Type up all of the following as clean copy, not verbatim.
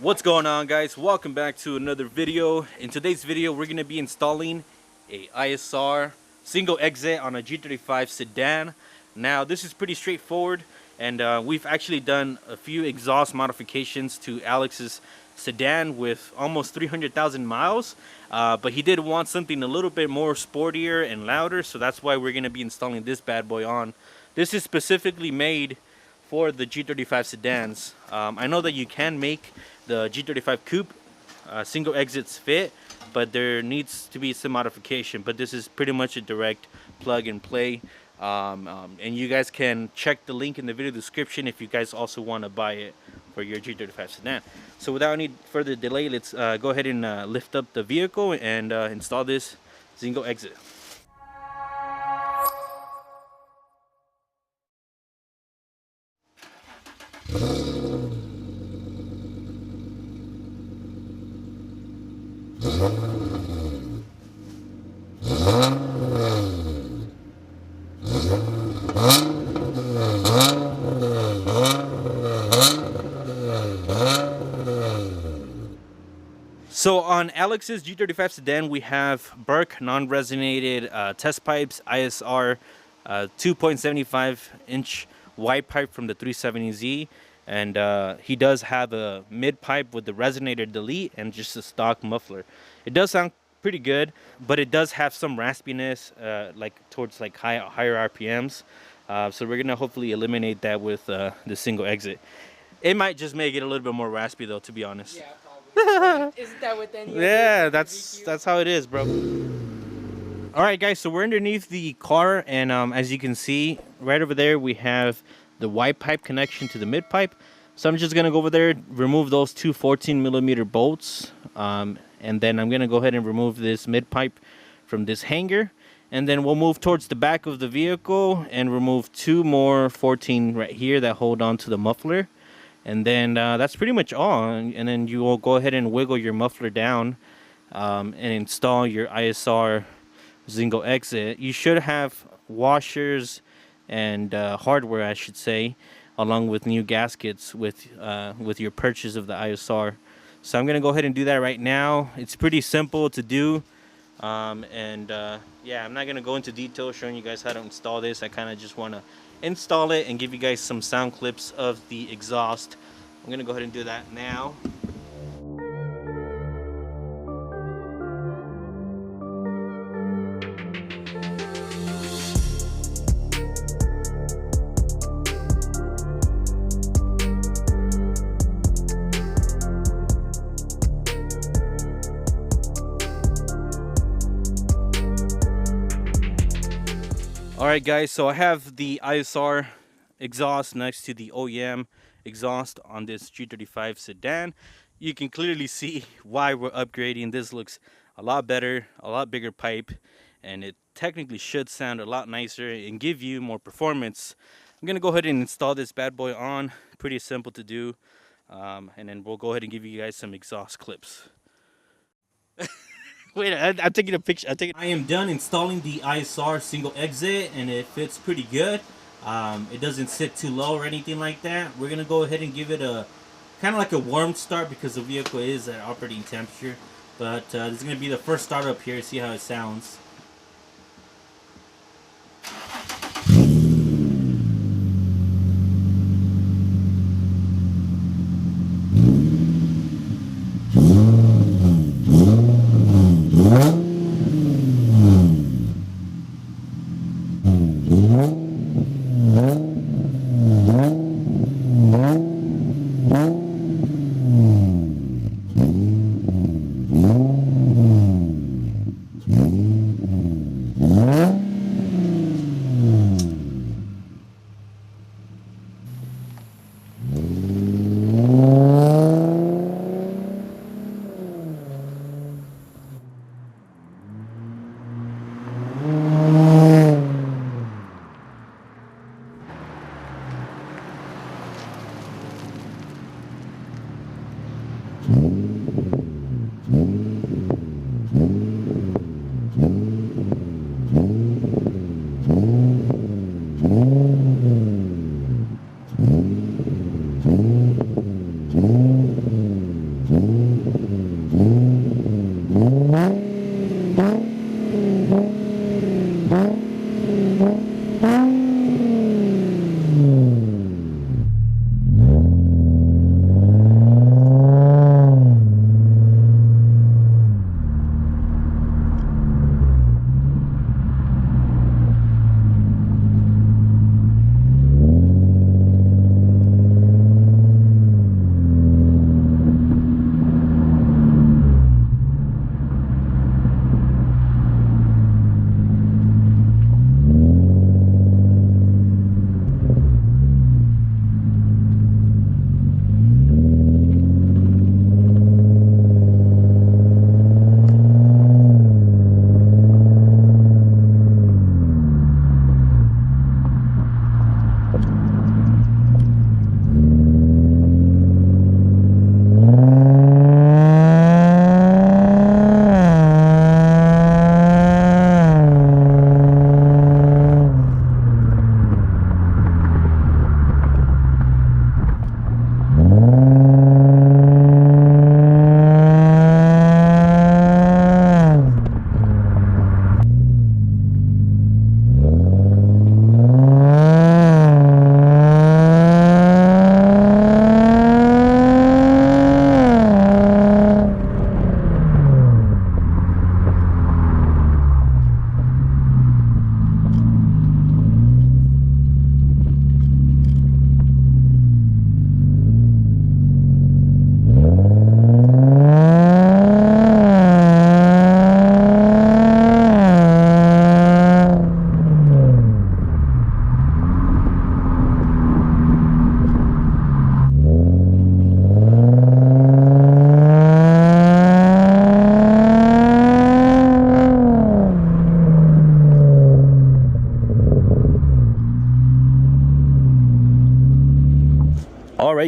What's going on, guys? Welcome back to another video. In today's video we're going to be installing a ISR single exit on a G35 Sedan. Now this is pretty straightforward, and we've actually done a few exhaust modifications to Alex's Sedan with almost 300,000 miles, but he did want something a little bit more sportier and louder, so that's why we're going to be installing this bad boy on. This is specifically made for the G35 sedans. I know that you can make the G35 Coupe single exits fit, but there needs to be some modification. But this is pretty much a direct plug and play, and you guys can check the link in the video description if you guys also want to buy it for your G35 sedan. So without any further delay, let's go ahead and lift up the vehicle and install this single exit. So on Alex's G35 Sedan, we have Burke non-resonated test pipes, ISR 2.75 inch wide pipe from the 370Z, and he does have a mid pipe with the resonator delete and just a stock muffler. It does sound pretty good, but it does have some raspiness, like towards like higher RPMs. So we're gonna hopefully eliminate that with the single exit. It might just make it a little bit more raspy though, to be honest. Yeah, probably. Isn't that what then? Yeah, that's how it is, bro. All right, guys, so we're underneath the car, and as you can see right over there, we have the wide pipe connection to the mid pipe. So I'm just gonna go over there, remove those two 14mm bolts, and then I'm gonna go ahead and remove this mid pipe from this hanger, and then we'll move towards the back of the vehicle and remove two more 14 right here that hold on to the muffler. And then that's pretty much all. And then you will go ahead and wiggle your muffler down and install your ISR single exit. You should have washers and hardware, I should say, along with new gaskets with your purchase of the ISR. So I'm gonna go ahead and do that right now. It's pretty simple to do, yeah, I'm not gonna go into detail showing you guys how to install this. I kind of just want to install it and give you guys some sound clips of the exhaust. I'm gonna go ahead and do that now. Alright guys, so I have the ISR exhaust next to the OEM exhaust on this G35 Sedan. You can clearly see why we're upgrading. This looks a lot better, a lot bigger pipe, and it technically should sound a lot nicer and give you more performance. I'm gonna go ahead and install this bad boy on. Pretty simple to do, and then we'll go ahead and give you guys some exhaust clips. Wait, I'm taking a picture. I am done installing the ISR single exit, and it fits pretty good. It doesn't sit too low or anything like that. We're gonna go ahead and give it a kind of like a warm start because the vehicle is at operating temperature. But this is gonna be the first start up here. See how it sounds.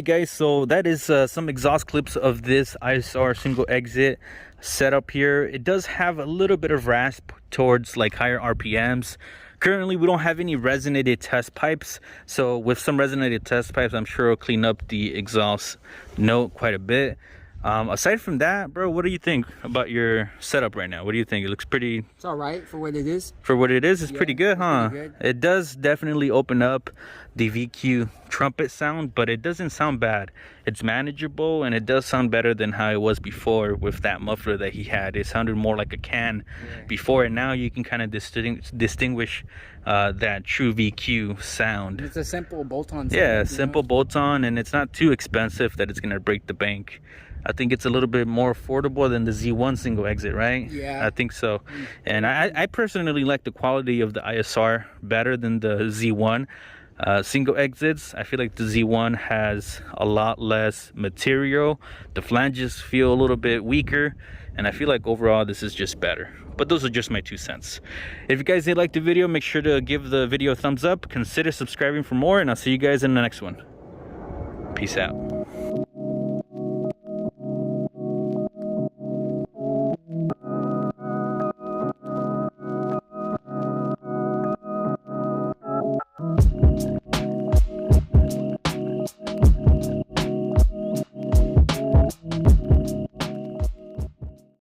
guys, so that is some exhaust clips of this ISR single exit setup here. It does have a little bit of rasp towards like higher RPMs. Currently we don't have any resonated test pipes, so with some resonated test pipes I'm sure it'll clean up the exhaust note quite a bit. Aside from that, bro, what do you think about your setup right now? What do you think? It looks pretty... It's all right for what it is. For what it is, it's pretty good, huh? Pretty good. It does definitely open up the VQ trumpet sound, but it doesn't sound bad. It's manageable, and it does sound better than how it was before with that muffler that he had. It sounded more like a can before, and now you can kind of distinguish that true VQ sound. It's a simple bolt-on. Yeah, simple bolt-on, and it's not too expensive that it's gonna break the bank. I think it's a little bit more affordable than the Z1 single exit, right? Yeah, I think so. And I personally like the quality of the ISR better than the Z1 single exits. I feel like the Z1 has a lot less material. The flanges feel a little bit weaker, and I feel like overall this is just better. But those are just my 2 cents. If you guys did like the video, make sure to give the video a thumbs up, consider subscribing for more, and I'll see you guys in the next one. Peace out.